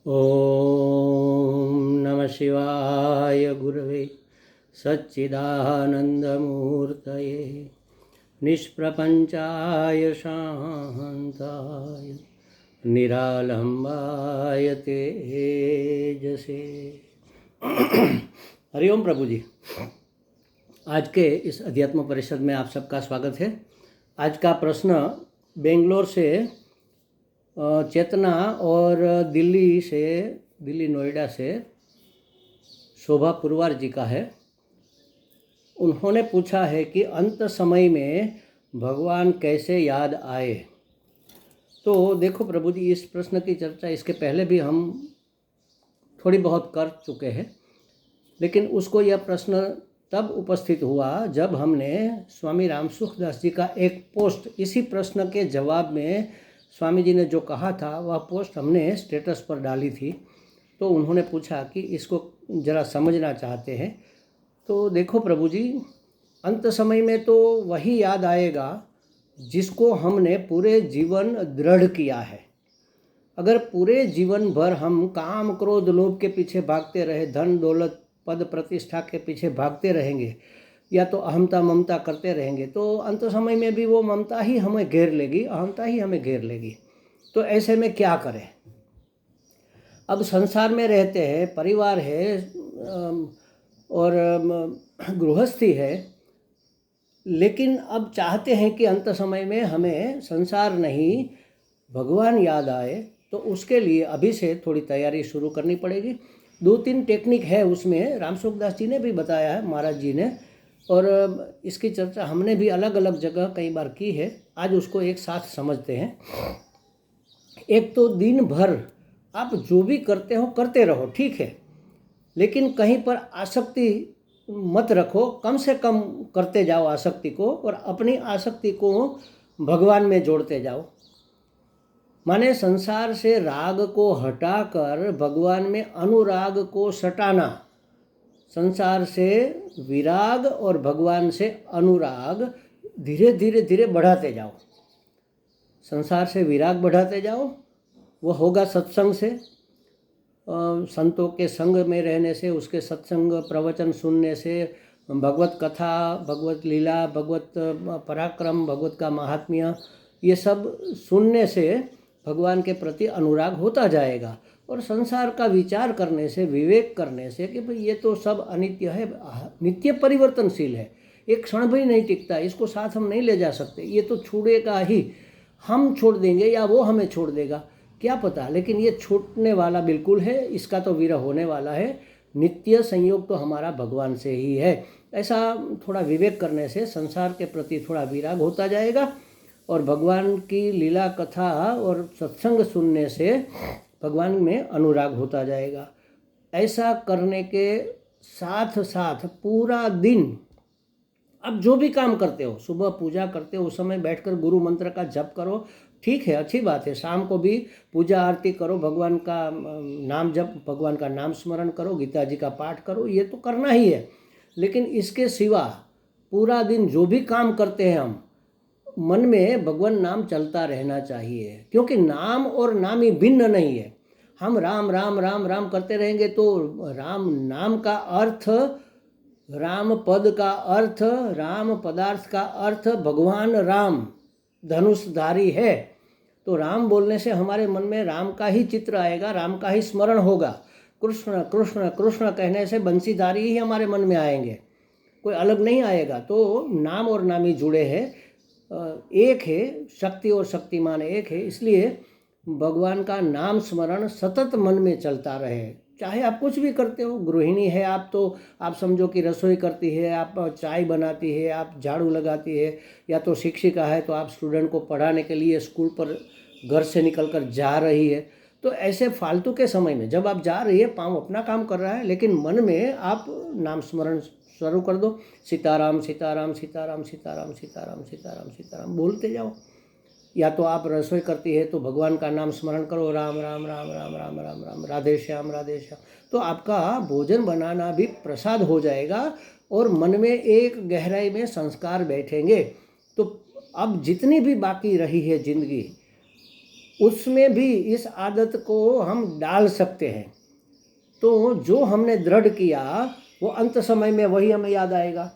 ओम नमः शिवाय गुरवे सच्चिदानंदमूर्तये निष्प्रपंचाय शांताय निरालंबाय तेजसे। हरिओम प्रभु जी। आज के इस अध्यात्म परिषद में आप सबका स्वागत है। आज का प्रश्न बेंगलोर से चेतना और दिल्ली नोएडा से शोभा पुरवार जी का है। उन्होंने पूछा है कि अंत समय में भगवान कैसे याद आए। तो देखो प्रभु जी, इस प्रश्न की चर्चा इसके पहले भी हम थोड़ी बहुत कर चुके हैं, लेकिन उसको यह प्रश्न तब उपस्थित हुआ जब हमने स्वामी राम सुखदास जी का एक पोस्ट इसी प्रश्न के जवाब में स्वामी जी ने जो कहा था वह पोस्ट हमने स्टेटस पर डाली थी। तो उन्होंने पूछा कि इसको ज़रा समझना चाहते हैं। तो देखो प्रभु जी, अंत समय में तो वही याद आएगा जिसको हमने पूरे जीवन दृढ़ किया है। अगर पूरे जीवन भर हम काम क्रोध लोभ के पीछे भागते रहे, धन दौलत पद प्रतिष्ठा के पीछे भागते रहेंगे, या तो अहमता ममता करते रहेंगे, तो अंत समय में भी वो ममता ही हमें घेर लेगी, अहमता ही हमें घेर लेगी। तो ऐसे में क्या करें? अब संसार में रहते हैं, परिवार है और गृहस्थी है, लेकिन अब चाहते हैं कि अंत समय में हमें संसार नहीं भगवान याद आए। तो उसके लिए अभी से थोड़ी तैयारी शुरू करनी पड़ेगी। 2-3 टेक्निक है उसमें, राम सुखदास जी ने भी बताया है, महाराज जी ने, और इसकी चर्चा हमने भी अलग अलग जगह कई बार की है। आज उसको एक साथ समझते हैं। एक तो दिन भर आप जो भी करते हो करते रहो, ठीक है, लेकिन कहीं पर आसक्ति मत रखो। कम से कम करते जाओ आसक्ति को, और अपनी आसक्ति को भगवान में जोड़ते जाओ। माने संसार से राग को हटाकर भगवान में अनुराग को सटाना। संसार से विराग और भगवान से अनुराग धीरे धीरे धीरे बढ़ाते जाओ। संसार से विराग बढ़ाते जाओ, वह होगा सत्संग से, संतों के संग में रहने से, उसके सत्संग प्रवचन सुनने से, भगवत कथा, भगवत लीला, भगवत पराक्रम, भगवत का महात्म्य, ये सब सुनने से भगवान के प्रति अनुराग होता जाएगा। और संसार का विचार करने से, विवेक करने से कि भाई ये तो सब अनित्य है, नित्य परिवर्तनशील है, एक क्षण भी नहीं टिकता, इसको साथ हम नहीं ले जा सकते, ये तो छूटेगा ही, हम छोड़ देंगे या वो हमें छोड़ देगा क्या पता, लेकिन ये छूटने वाला बिल्कुल है, इसका तो विरह होने वाला है। नित्य संयोग तो हमारा भगवान से ही है। ऐसा थोड़ा विवेक करने से संसार के प्रति थोड़ा विराग होता जाएगा, और भगवान की लीला कथा और सत्संग सुनने से भगवान में अनुराग होता जाएगा। ऐसा करने के साथ साथ पूरा दिन अब जो भी काम करते हो, सुबह पूजा करते हो उस समय बैठकर गुरु मंत्र का जप करो, ठीक है, अच्छी बात है। शाम को भी पूजा आरती करो, भगवान का नाम जप, भगवान का नाम स्मरण करो, गीता जी का पाठ करो, ये तो करना ही है। लेकिन इसके सिवा पूरा दिन जो भी काम करते हैं हम, मन में भगवान नाम चलता रहना चाहिए, क्योंकि नाम और नामी भिन्न नहीं है। हम राम राम राम राम करते रहेंगे तो राम नाम का अर्थ, राम पद का अर्थ, राम पदार्थ का अर्थ भगवान राम धनुषधारी है। तो राम बोलने से हमारे मन में राम का ही चित्र आएगा, राम का ही स्मरण होगा। कृष्ण कृष्ण कृष्ण कहने से बंसीधारी ही हमारे मन में आएंगे, कोई अलग नहीं आएगा। तो नाम और नामी जुड़े हैं, एक है, शक्ति और शक्तिमान एक है। इसलिए भगवान का नाम स्मरण सतत मन में चलता रहे। चाहे आप कुछ भी करते हो, गृहिणी है आप, तो आप समझो कि रसोई करती है, आप चाय बनाती है, आप झाड़ू लगाती है, या तो शिक्षिका है तो आप स्टूडेंट को पढ़ाने के लिए स्कूल पर घर से निकलकर जा रही है। तो ऐसे फालतू के समय में जब आप जा रही है, पाँव अपना काम कर रहा है, लेकिन मन में आप नाम स्मरण शुरू कर दो, सीताराम सीताराम सीताराम सीताराम सीताराम सीताराम सीताराम बोलते जाओ। या तो आप रसोई करती है तो भगवान का नाम स्मरण करो, राम राम राम राम राम राम राम, राधे श्याम राधे श्याम। तो आपका भोजन बनाना भी प्रसाद हो जाएगा, और मन में एक गहराई में संस्कार बैठेंगे। तो अब जितनी भी बाकी रही है जिंदगी, उसमें भी इस आदत को हम डाल सकते हैं। तो जो हमने दृढ़ किया वो अंत समय में वही हमें याद आएगा।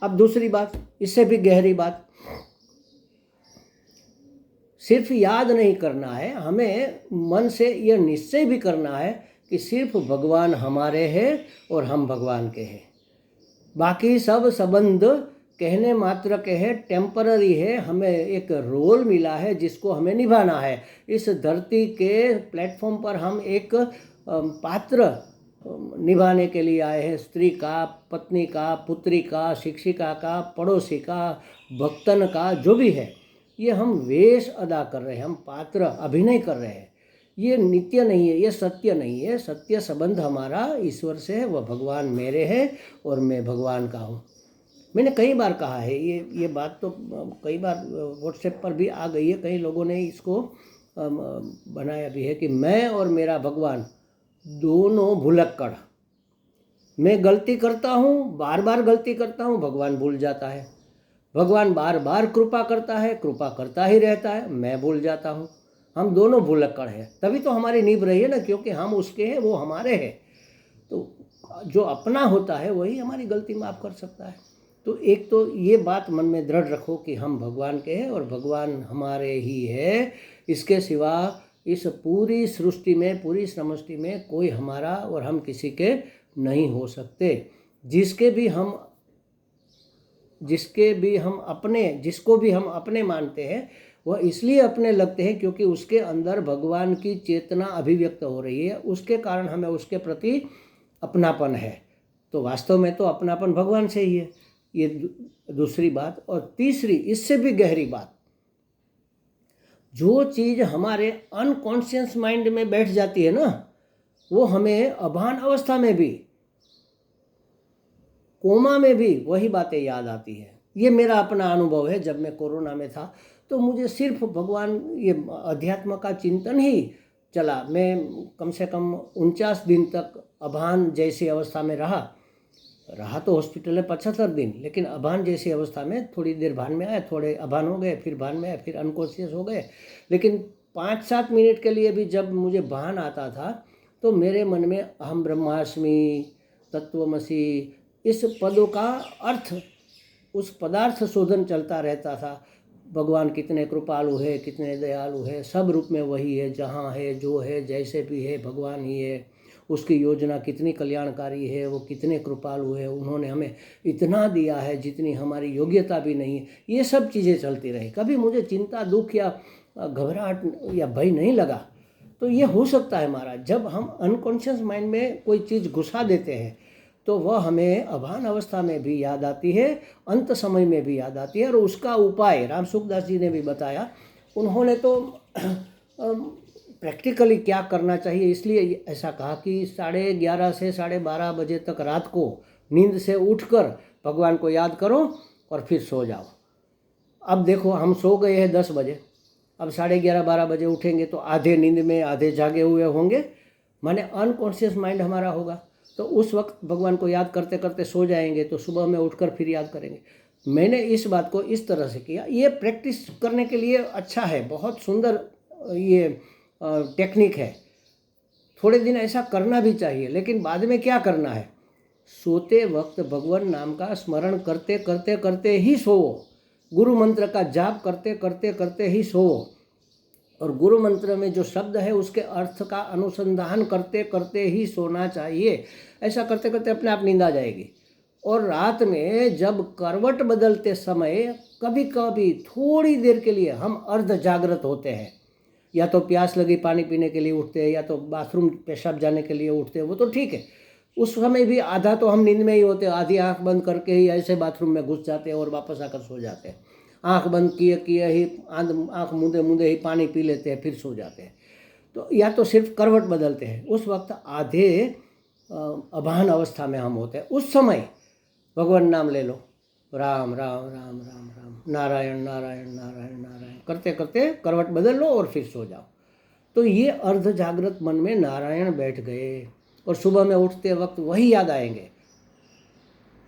अब दूसरी बात, इससे भी गहरी बात, सिर्फ याद नहीं करना है, हमें मन से यह निश्चय भी करना है कि सिर्फ भगवान हमारे हैं और हम भगवान के हैं। बाकी सब संबंध कहने मात्र के हैं, टेम्पररी है। हमें एक रोल मिला है जिसको हमें निभाना है। इस धरती के प्लेटफॉर्म पर हम एक पात्र निभाने के लिए आए हैं। स्त्री का, पत्नी का, पुत्री का, शिक्षिका का, पड़ोसी का, भक्तन का, जो भी है, ये हम वेश अदा कर रहे हैं, हम पात्र अभिनय कर रहे हैं। ये नित्य नहीं है, ये सत्य नहीं है। सत्य संबंध हमारा ईश्वर से है, वह भगवान मेरे हैं और मैं भगवान का हूँ। मैंने कई बार कहा है, ये बात तो कई बार व्हाट्सएप पर भी आ गई है, कई लोगों ने इसको बनाया भी है कि मैं और मेरा भगवान दोनों भुलक्कड़। मैं गलती करता हूँ, बार बार गलती करता हूँ, भगवान भूल जाता है। भगवान बार बार कृपा करता है, कृपा करता ही रहता है, मैं भूल जाता हूँ। हम दोनों भुलक्कड़ हैं, तभी तो हमारी नींव रही है ना, क्योंकि हम उसके हैं, वो हमारे हैं। तो जो अपना होता है वही हमारी गलती माफ़ कर सकता है। तो एक तो ये बात मन में दृढ़ रखो कि हम भगवान के हैं और भगवान हमारे ही है। इसके सिवा इस पूरी सृष्टि में, पूरी समष्टि में कोई हमारा और हम किसी के नहीं हो सकते। जिसको भी हम अपने मानते हैं, वह इसलिए अपने लगते हैं क्योंकि उसके अंदर भगवान की चेतना अभिव्यक्त हो रही है, उसके कारण हमें उसके प्रति अपनापन है। तो वास्तव में तो अपनापन भगवान से ही है। ये दूसरी बात। और तीसरी, इससे भी गहरी बात, जो चीज़ हमारे अनकॉन्शियस माइंड में बैठ जाती है ना, वो हमें अभान अवस्था में भी, कोमा में भी वही बातें याद आती है। ये मेरा अपना अनुभव है। जब मैं कोरोना में था तो मुझे सिर्फ भगवान, ये अध्यात्म का चिंतन ही चला। मैं कम से कम 49 दिन तक अभान जैसी अवस्था में रहा तो हॉस्पिटल में 75 दिन, लेकिन अभान जैसी अवस्था में थोड़ी देर भान में आए, थोड़े अभान हो गए, फिर भान में आए, फिर अनकॉन्शियस हो गए। लेकिन 5-7 मिनट के लिए भी जब मुझे भान आता था तो मेरे मन में अहम ब्रह्मास्मि, तत्वमसि, इस पदों का अर्थ, उस पदार्थ शोधन चलता रहता था। भगवान कितने कृपालु है, कितने दयालु है, सब रूप में वही है, जहाँ है, जो है, जैसे भी है, भगवान ही है। उसकी योजना कितनी कल्याणकारी है, वो कितने कृपालु है, उन्होंने हमें इतना दिया है जितनी हमारी योग्यता भी नहीं है। ये सब चीज़ें चलती रही। कभी मुझे चिंता, दुख या घबराहट या भय नहीं लगा। तो ये हो सकता है हमारा, जब हम अनकॉन्शियस माइंड में कोई चीज़ घुसा देते हैं तो वह हमें अभान अवस्था में भी याद आती है, अंत समय में भी याद आती है। और उसका उपाय राम सुखदास जी ने भी बताया। उन्होंने तो प्रैक्टिकली क्या करना चाहिए, इसलिए ऐसा कहा कि 11:30 से 12:30 बजे तक रात को नींद से उठकर भगवान को याद करो और फिर सो जाओ। अब देखो, हम सो गए हैं 10 बजे, अब 11:30-12 बजे उठेंगे तो आधे नींद में, आधे जागे हुए होंगे, माने अनकॉन्शियस माइंड हमारा होगा। तो उस वक्त भगवान को याद करते करते सो जाएंगे, तो सुबह में उठकर फिर याद करेंगे। मैंने इस बात को इस तरह से किया। ये प्रैक्टिस करने के लिए अच्छा है, बहुत सुंदर ये टेक्निक है। थोड़े दिन ऐसा करना भी चाहिए, लेकिन बाद में क्या करना है, सोते वक्त भगवान नाम का स्मरण करते करते करते ही सोओ। गुरु मंत्र का जाप करते करते करते ही सोओ। और गुरु मंत्र में जो शब्द है उसके अर्थ का अनुसंधान करते करते ही सोना चाहिए। ऐसा करते करते अपने आप नींद आ जाएगी। और रात में जब करवट बदलते समय कभी कभी थोड़ी देर के लिए हम अर्ध जागृत होते हैं, या तो प्यास लगी पानी पीने के लिए उठते हैं, या तो बाथरूम पेशाब जाने के लिए उठते हैं, वो तो ठीक है। उस समय भी आधा तो हम नींद में ही होते हैं, आधी आंख बंद करके ही ऐसे बाथरूम में घुस जाते हैं और वापस आकर सो जाते हैं। आंख बंद किए ही आंख मूंदे मूंदे ही पानी पी लेते हैं, फिर सो जाते हैं। तो या तो सिर्फ करवट बदलते हैं, उस वक्त आधे अभान अवस्था में हम होते हैं। उस समय भगवान नाम ले लो, राम राम राम राम राम, नारायण नारायण नारायण नारायण करते करते करवट बदल लो और फिर सो जाओ। तो ये अर्ध जागृत मन में नारायण बैठ गए और सुबह में उठते वक्त वही याद आएंगे।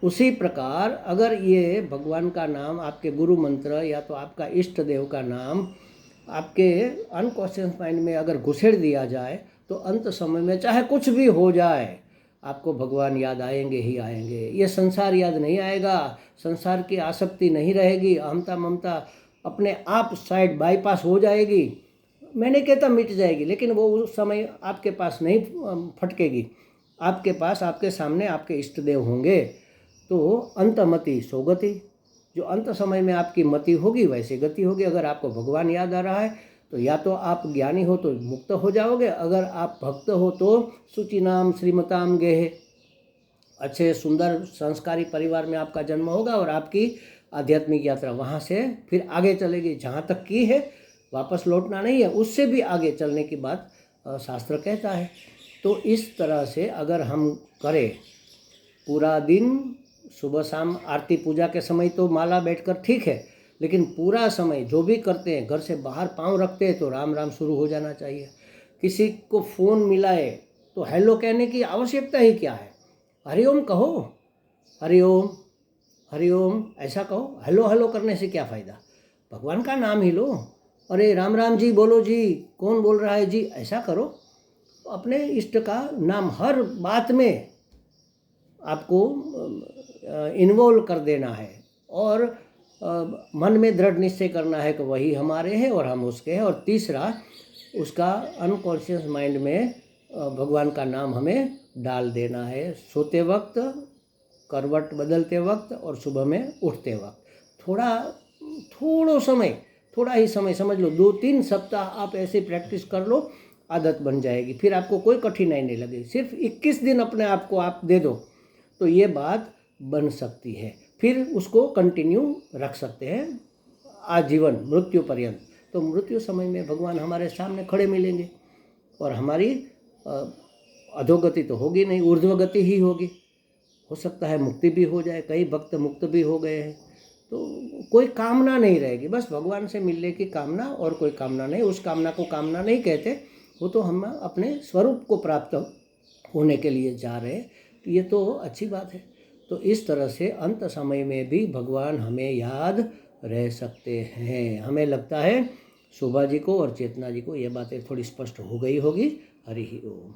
उसी प्रकार अगर ये भगवान का नाम, आपके गुरु मंत्र या तो आपका इष्ट देव का नाम आपके अनकॉन्शियस माइंड में अगर घुसेड़ दिया जाए तो अंत समय में चाहे कुछ भी हो जाए आपको भगवान याद आएंगे ही आएंगे। ये संसार याद नहीं आएगा, संसार की आसक्ति नहीं रहेगी, अहमता ममता अपने आप साइड बाईपास हो जाएगी। मैं नहीं कहता मिट जाएगी, लेकिन वो उस समय आपके पास नहीं फटकेगी। आपके पास, आपके सामने आपके इष्ट देव होंगे। तो अंतमति सोगति, जो अंत समय में आपकी मति होगी वैसे गति होगी। अगर आपको भगवान याद आ रहा है तो या तो आप ज्ञानी हो तो मुक्त हो जाओगे, अगर आप भक्त हो तो शुचिनाम श्रीमताम गेहे, अच्छे सुंदर संस्कारी परिवार में आपका जन्म होगा और आपकी आध्यात्मिक यात्रा वहाँ से फिर आगे चलेगी। जहाँ तक की है वापस लौटना नहीं है, उससे भी आगे चलने की बात शास्त्र कहता है। तो इस तरह से अगर हम करें पूरा दिन, सुबह शाम आरती पूजा के समय तो माला बैठकर ठीक है, लेकिन पूरा समय जो भी करते हैं, घर से बाहर पाँव रखते हैं तो राम राम शुरू हो जाना चाहिए। किसी को फ़ोन मिलाए तो हेलो कहने की आवश्यकता ही क्या है? हरिओम कहो, हरिओम हरिओम ऐसा कहो। हेलो हेलो करने से क्या फ़ायदा? भगवान का नाम ही लो। अरे राम राम जी बोलो जी, कौन बोल रहा है जी, ऐसा करो। अपने इष्ट का नाम हर बात में आपको इन्वॉल्व कर देना है और मन में दृढ़ निश्चय करना है कि वही हमारे हैं और हम उसके हैं। और तीसरा, उसका अनकॉन्शियस माइंड में भगवान का नाम हमें डाल देना है, सोते वक्त, करवट बदलते वक्त और सुबह में उठते वक्त। थोड़ा ही समय समझ लो, 2-3 सप्ताह आप ऐसे प्रैक्टिस कर लो, आदत बन जाएगी। फिर आपको कोई कठिनाई नहीं लगेगी। सिर्फ 21 दिन अपने आप को आप दे दो तो ये बात बन सकती है। फिर उसको कंटिन्यू रख सकते हैं आजीवन, मृत्यु पर्यंत। तो मृत्यु समय में भगवान हमारे सामने खड़े मिलेंगे और हमारी अधोगति तो होगी नहीं, ऊर्ध्वगति ही होगी। हो सकता है मुक्ति भी हो जाए, कई भक्त मुक्त भी हो गए हैं। तो कोई कामना नहीं रहेगी, बस भगवान से मिलने की कामना और कोई कामना नहीं। उस कामना को कामना नहीं कहते, वो तो हम अपने स्वरूप को प्राप्त होने के लिए जा रहे हैं। तो ये तो अच्छी बात है। तो इस तरह से अंत समय में भी भगवान हमें याद रह सकते हैं। हमें लगता है शोभा जी को और चेतना जी को ये बातें थोड़ी स्पष्ट हो गई होगी। हरि ओम।